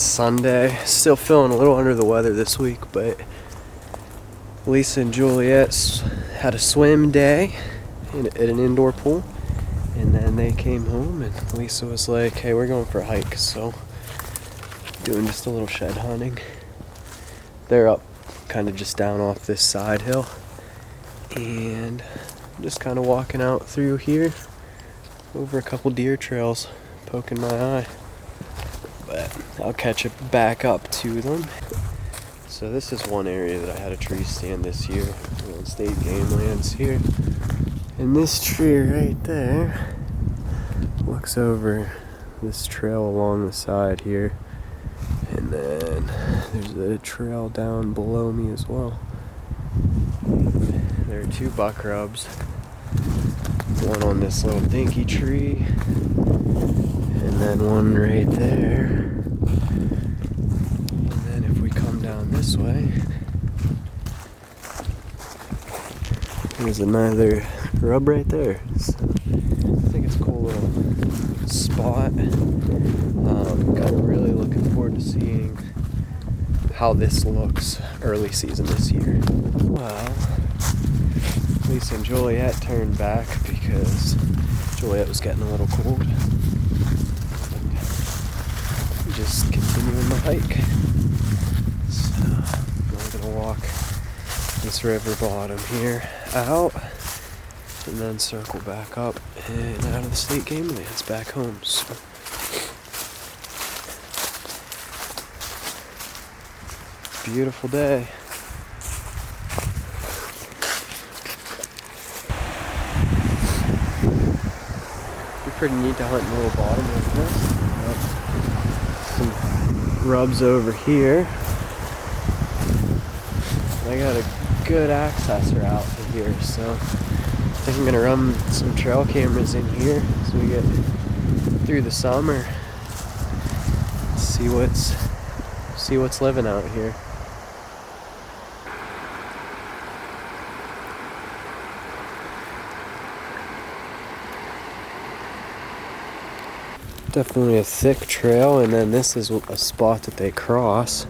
It's Sunday. Still feeling a little under the weather this week, but Lisa and Juliet had a swim day at an indoor pool, and then they came home and Lisa was like, hey, we're going for a hike, so doing just a little shed hunting. They're up kind of just down off this side hill, and just kind of walking out through here over a couple deer trails, poking my eye. But I'll catch it back up to them. So this is one area that I had a tree stand this year on state game lands here. And this tree right there looks over this trail along the side here. And then there's a trail down below me as well. There are two buck rubs. One on this little dinky tree, and then one right there. And then if we come down this way, there's another rub right there. So I think it's a cool little spot. Kind of really looking forward to seeing how this looks early season this year. Well, Lisa and Juliet turned back because Juliet was getting a little cold. Just continuing the hike. So I'm gonna walk this river bottom here out and then circle back up and out of the state game lands back home. So beautiful day. Pretty neat to hunt in a little bottom like this. Some rubs over here. I got a good access route to here, so I think I'm gonna run some trail cameras in here so we get through the summer. See what's living out here. Definitely a thick trail, and then this is a spot that they cross.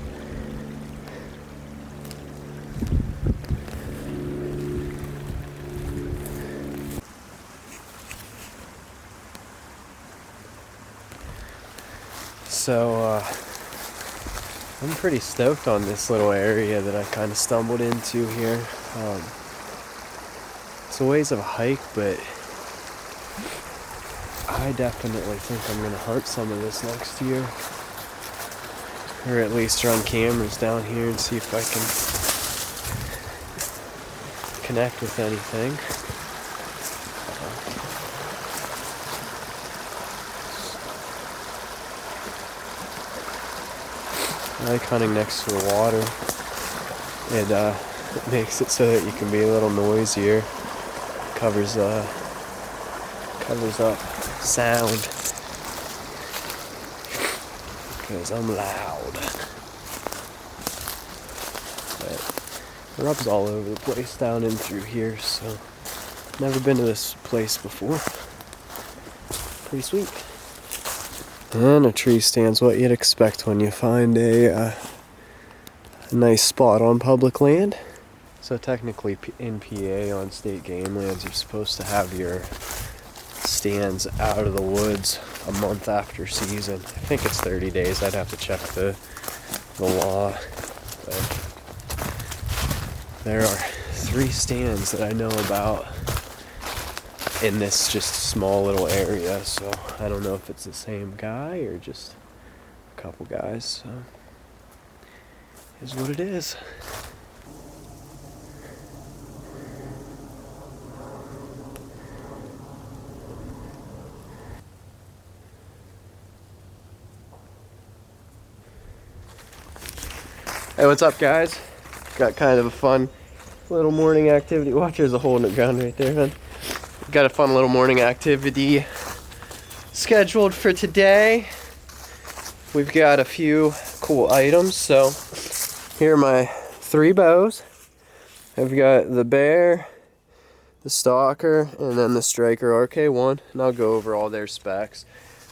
So I'm pretty stoked on this little area that I kind of stumbled into here. It's a ways of a hike, but I definitely think I'm going to hunt some of this next year. Or at least run cameras down here and see if I can connect with anything. I like hunting next to the water. It makes it so that you can be a little noisier. Covers up sound because I'm loud. But the rub's all over the place down in through here, so never been to this place before. Pretty sweet. And a tree stand's what you'd expect when you find a nice spot on public land. So technically in PA on state game lands, you're supposed to have your stands out of the woods a month after season. I think it's 30 days. I'd have to check the law. But there are 3 stands that I know about in this just small little area, so I don't know if it's the same guy or just a couple guys. So here's what it is. Hey, what's up, guys? Got kind of a fun little morning activity. Watch, there's a hole in the ground right there, man. Got a fun little morning activity scheduled for today. We've got a few cool items. So here are my 3 bows. I've got the bear, the stalker, and then the striker RK1, and I'll go over all their specs.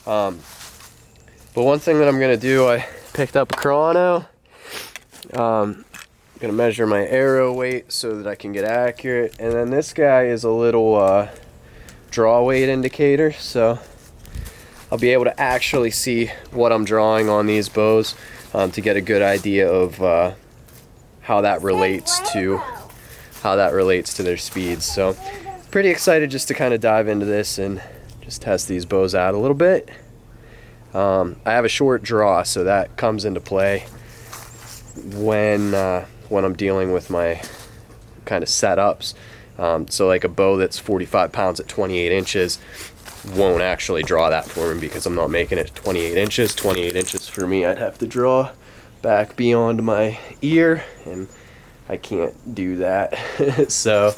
But one thing that I'm gonna do, picked up a Chrono. Gonna measure my arrow weight so that I can get accurate. And then this guy is a little draw weight indicator, so I'll be able to actually see what I'm drawing on these bows to get a good idea of how that relates to their speeds. So pretty excited just to kind of dive into this and just test these bows out a little bit. I have a short draw, so that comes into play when I'm dealing with my kind of setups. So like a bow that's 45 pounds at 28 inches won't actually draw that for me because I'm not making it 28 inches. 28 inches for me, I'd have to draw back beyond my ear, and I can't do that. So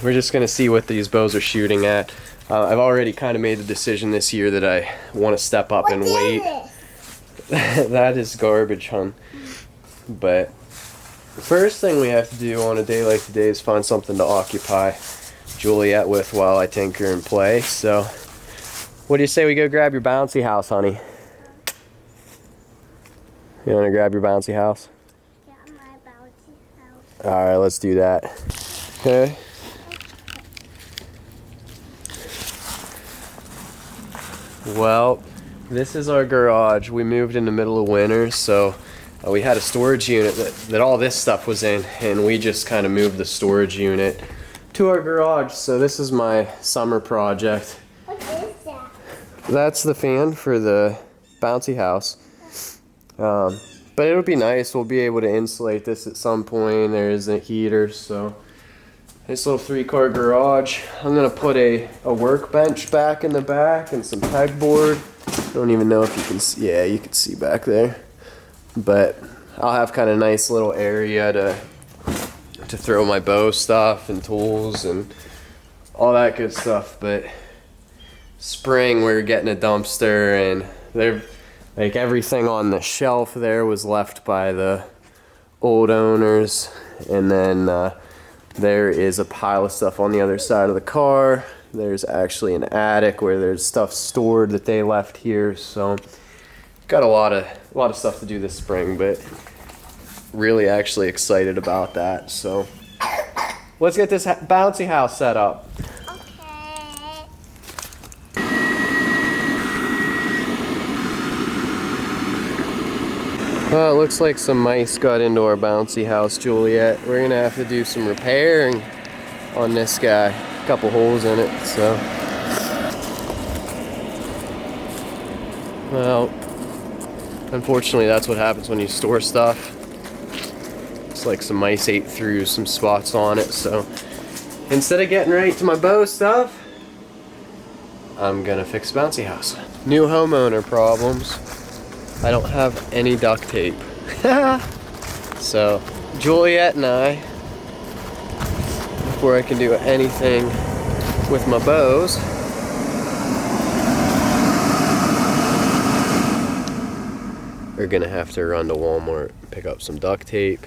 we're just gonna see what these bows are shooting at. I've already kind of made the decision this year that I want to step up in weight. That is garbage, hon. But the first thing we have to do on a day like today is find something to occupy Juliet with while I tinker and play. So what do you say we go grab your bouncy house, honey? You want to grab your bouncy house? Yeah, my bouncy house. Alright, let's do that. Okay. Well, this is our garage. We moved in the middle of winter, so we had a storage unit that all this stuff was in, and we just kind of moved the storage unit to our garage. So this is my summer project. What is that? That's the fan for the bouncy house. But it'll be nice. We'll be able to insulate this at some point. There is a heater, so this little 3-car garage. I'm gonna put a workbench back in the back and some pegboard. I don't even know if you can see. Yeah, you can see back there. But I'll have kind of nice little area to throw my bow stuff and tools and all that good stuff. But spring we're getting a dumpster, and they're like everything on the shelf there was left by the old owners, and then there is a pile of stuff on the other side of the car. There's actually an attic where there's stuff stored that they left here. So got a lot of stuff to do this spring, but really actually excited about that. So let's get this bouncy house set up. Okay. Well, it looks like some mice got into our bouncy house, Juliet. We're gonna have to do some repairing on this guy. A couple holes in it, so. Well, unfortunately that's what happens when you store stuff. It's like some mice ate through some spots on it, so instead of getting right to my bow stuff, I'm gonna fix the bouncy house. New homeowner problems. I don't have any duct tape. So, Juliet and I, before I can do anything with my bows, we're gonna have to run to Walmart and pick up some duct tape.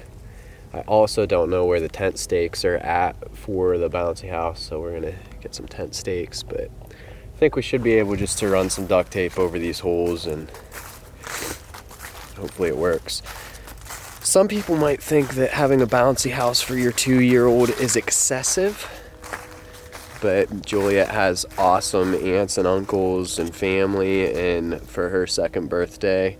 I also don't know where the tent stakes are at for the bouncy house, so we're gonna get some tent stakes, but I think we should be able just to run some duct tape over these holes and hopefully it works. Some people might think that having a bouncy house for your 2-year-old is excessive, but Juliet has awesome aunts and uncles and family, and for her 2nd birthday,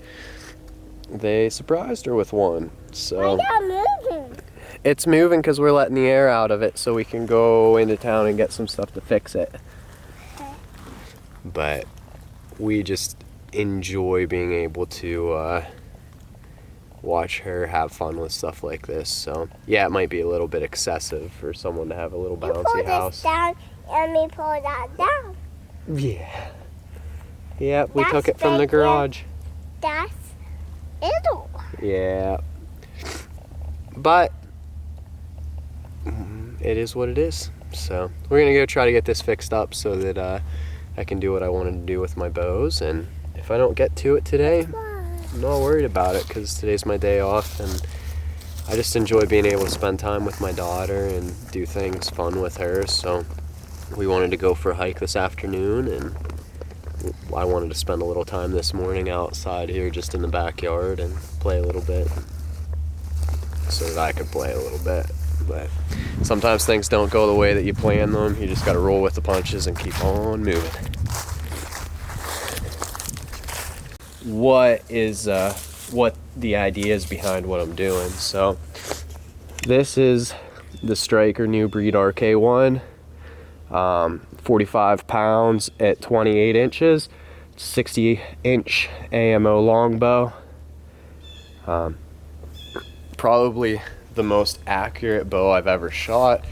they surprised her with one. So Why not moving? it's moving because we're letting the air out of it so we can go into town and get some stuff to fix it. Okay. But we just enjoy being able to watch her have fun with stuff like this. So yeah, it might be a little bit excessive for someone to have a little You pull bouncy this house. down and me pull that down. Yeah. Yeah, we That's took it from the big, yeah. garage. That's it'll. Yeah. But it is what it is. So we're gonna go try to get this fixed up so that I can do what I wanted to do with my bows. And if I don't get to it today, I'm not worried about it because today's my day off, and I just enjoy being able to spend time with my daughter and do things fun with her. So we wanted to go for a hike this afternoon, and I wanted to spend a little time this morning outside here just in the backyard and play a little bit so that I could play a little bit. But sometimes things don't go the way that you plan them. You just got to roll with the punches and keep on moving. What the idea is behind what I'm doing. So this is the Striker New Breed RK1, 45 pounds at 28 inches, 60-inch AMO longbow. Probably the most accurate bow I've ever shot.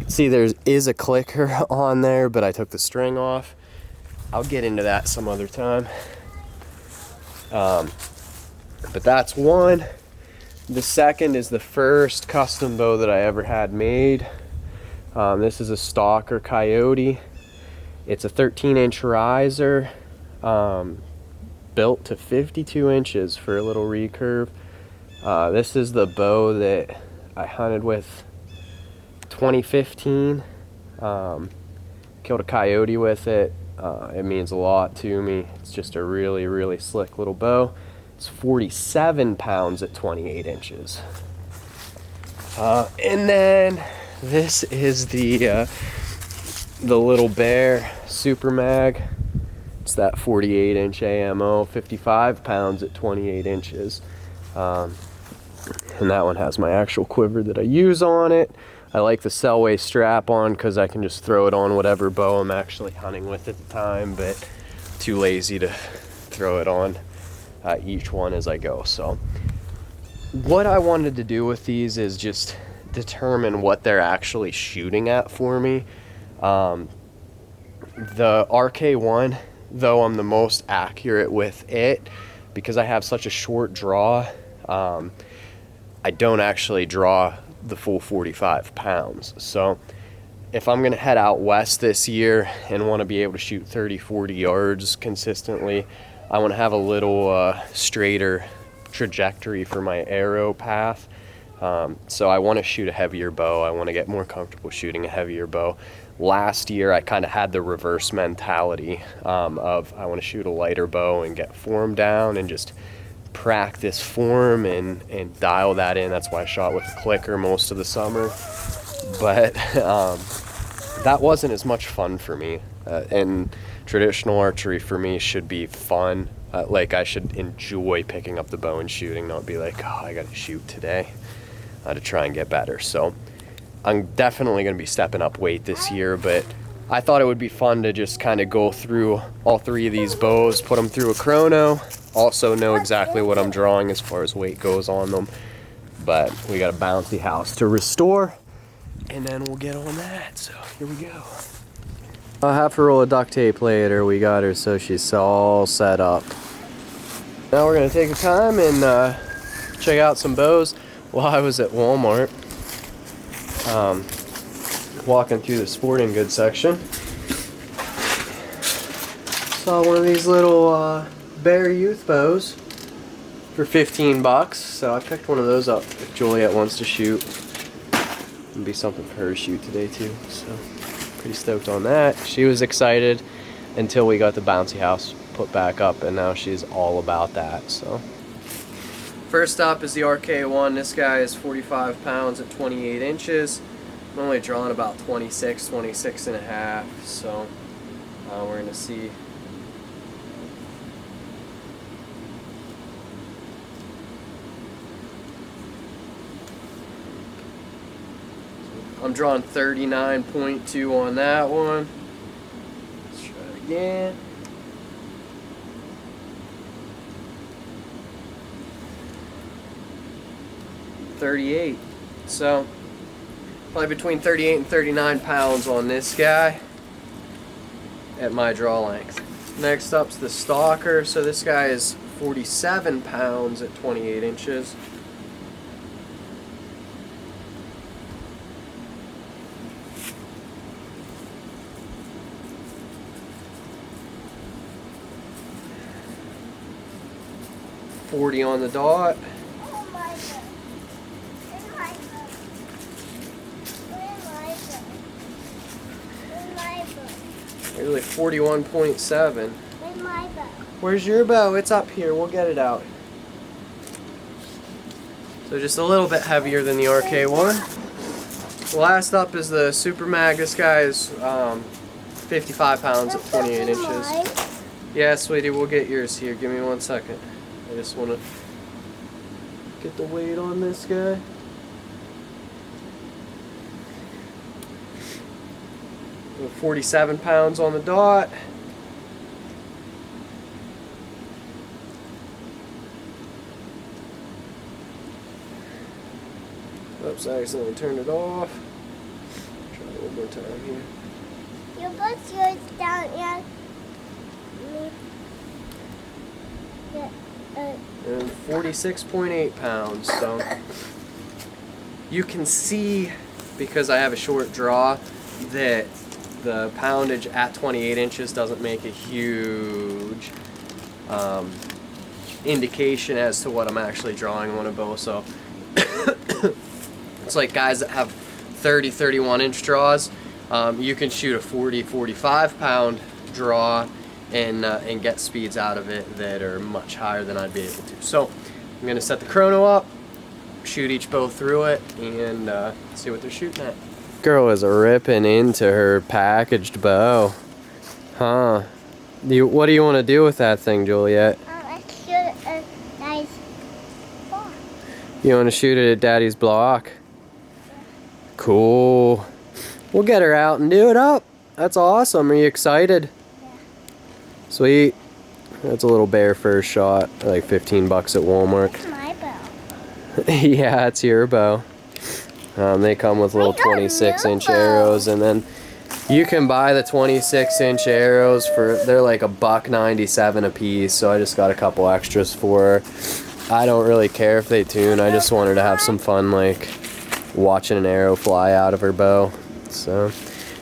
See, there is a clicker on there, but I took the string off. I'll get into that some other time. But that's one. The second is the first custom bow that I ever had made. This is a Stalker Coyote. It's a 13-inch riser, built to 52 inches for a little recurve. This is the bow that I hunted with 2015. Killed a coyote with it. It means a lot to me. It's just a really, really slick little bow. It's 47 pounds at 28 inches. And then this is the Little Bear Super Mag. It's that 48-inch AMO, 55 pounds at 28 inches. And that one has my actual quiver that I use on it. I like the Selway strap on because I can just throw it on whatever bow I'm actually hunting with at the time, but too lazy to throw it on each one as I go. So what I wanted to do with these is just determine what they're actually shooting at for me. The RK1, though I'm the most accurate with it, because I have such a short draw, I don't actually draw the full 45 pounds. So if I'm gonna head out west this year and want to be able to shoot 30-40 yards consistently, I want to have a little straighter trajectory for my arrow path. So I want to shoot a heavier bow. I want to get more comfortable shooting a heavier bow. Last year I kind of had the reverse mentality of I want to shoot a lighter bow and get form down and just practice form and dial that in. That's why I shot with a clicker most of the summer. But that wasn't as much fun for me. And traditional archery for me should be fun. Like I should enjoy picking up the bow and shooting, not be like, oh, I gotta shoot today to try and get better. So I'm definitely gonna be stepping up weight this year, but I thought it would be fun to just kind of go through all three of these bows, put them through a chrono, also know exactly what I'm drawing as far as weight goes on them. But we got a bouncy house to restore, and then we'll get on that. So here we go. Half a roll of duct tape later, we got her so she's all set up. Now we're gonna take a time and check out some bows. While I was at Walmart, walking through the sporting goods section, saw one of these little Bear Youth bows for 15 bucks. So I picked one of those up if Juliet wants to shoot. It'll be something for her to shoot today too. So pretty stoked on that. She was excited until we got the bouncy house put back up, and now she's all about that. So first up is the RK1. This guy is 45 pounds at 28 inches. I'm only drawing about 26 and a half, so we're gonna see. I'm drawing 39.2 on that one. Let's try it again. .38. So probably between 38 and 39 pounds on this guy at my draw length. Next up's the Stalker. So this guy is 47 pounds at 28 inches. .40 on the dot. Really 41.7. Where's your bow? It's up here. We'll get it out. So just a little bit heavier than the RK1. Last up is the Super Mag. This guy is 55 pounds at 28 inches. Yeah, sweetie, we'll get yours here. Give me 1 second. I just want to get the weight on this guy. We're 47 pounds on the dot. Oops, I accidentally turned it off. Try it one more time here. You put yours down yet? And 46.8 pounds. So you can see, because I have a short draw, that the poundage at 28 inches doesn't make a huge indication as to what I'm actually drawing on a bow. So it's like guys that have 30, 31 inch draws, you can shoot a 40, 45 pound draw and get speeds out of it that are much higher than I'd be able to. So I'm going to set the chrono up, shoot each bow through it, and see what they're shooting at. Girl is ripping into her packaged bow. Huh. What do you want to do with that thing, Juliet? I shoot a nice block. You want to shoot it at Daddy's block? Cool. We'll get her out and do it up. That's awesome. Are you excited? Yeah. Sweet. That's a little bear first shot. Like 15 bucks at Walmart. That's my bow. Yeah, it's your bow. They come with little 26-inch arrows, and then you can buy the 26-inch arrows for, they're like $1.97 a piece, so I just got a couple extras for her. I don't really care if they tune. I just want her to have some fun, like watching an arrow fly out of her bow. So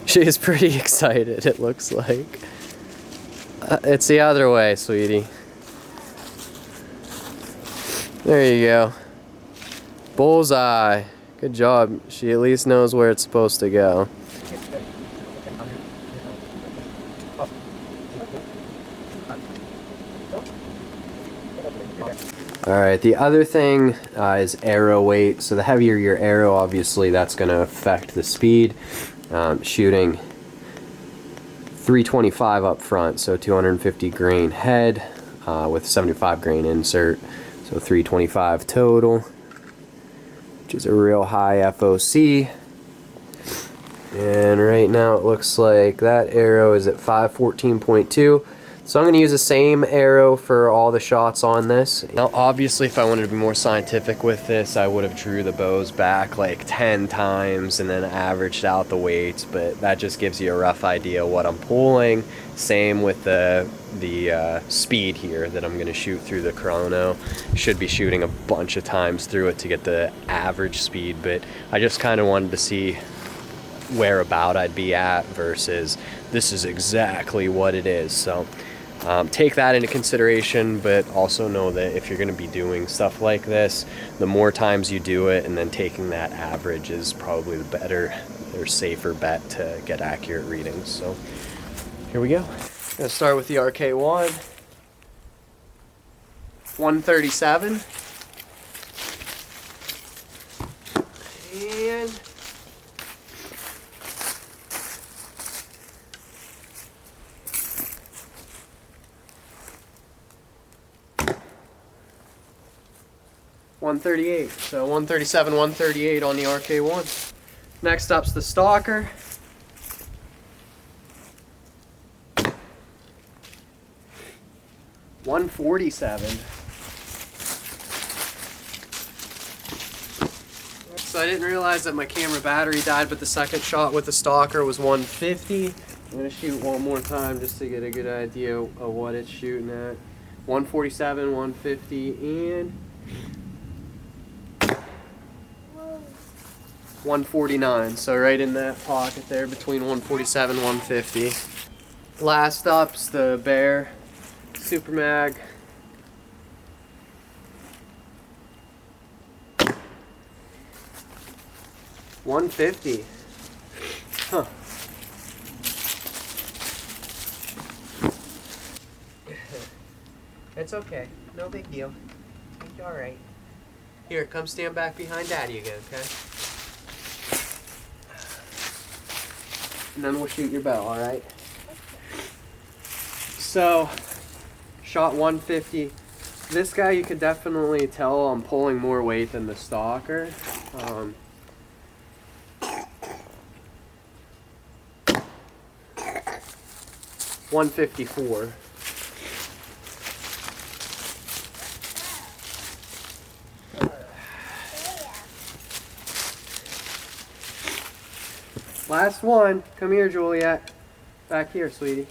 she's pretty excited, it looks like. It's the other way, sweetie. There you go. Bullseye. Good job. She at least knows where it's supposed to go. Alright, the other thing is arrow weight. So the heavier your arrow, obviously that's going to affect the speed. Shooting 325 up front, so 250 grain head with 75 grain insert, so 325 total, which is a real high FOC. And right now it looks like that arrow is at 514.2. So I'm going to use the same arrow for all the shots on this. Now obviously if I wanted to be more scientific with this, I would have drew the bows back like 10 times and then averaged out the weights, but that just gives you a rough idea of what I'm pulling. Same with the speed here that I'm going to shoot through the chrono. Should be shooting a bunch of times through it to get the average speed, but I just kind of wanted to see where about I'd be at versus this is exactly what it is. So take that into consideration, but also know that if you're going to be doing stuff like this, the more times you do it and then taking that average is probably the better or safer bet to get accurate readings. So here we go. I'm going to start with the RK1. 137. And 138. So 137, 138 on the RK1. Next up's the Stalker. $147. So I didn't realize that my camera battery died, but the second shot with the Stalker was $150. I'm going to shoot one more time just to get a good idea of what it's shooting at. 147, 150, and 149. So right in that pocket there between 147 and 150. Last up's the Bear Super Mag. $150. Huh. It's okay. No big deal. You'll be alright. Here, come stand back behind Daddy again, okay? And then we'll shoot your bow, alright? So, shot 150. This guy, you could definitely tell I'm pulling more weight than the stalker. 154. Last one. Come here, Juliet. Back here, sweetie.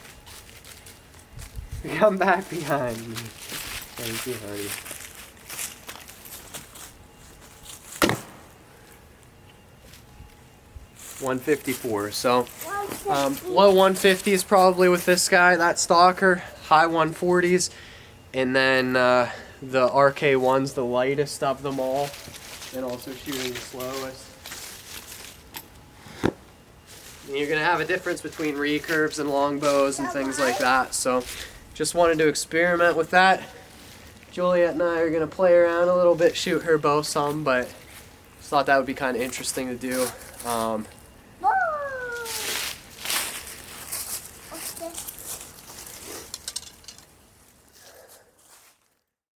Come back behind me. Thank you, honey. .154. So, low 150s probably with this guy, that stalker. High 140s, and then the RK1's the lightest of them all, and also shooting the slowest. And you're gonna have a difference between recurves and longbows and things like that. So, just wanted to experiment with that. Juliet and I are gonna play around a little bit, shoot her bow some, but just thought that would be kind of interesting to do.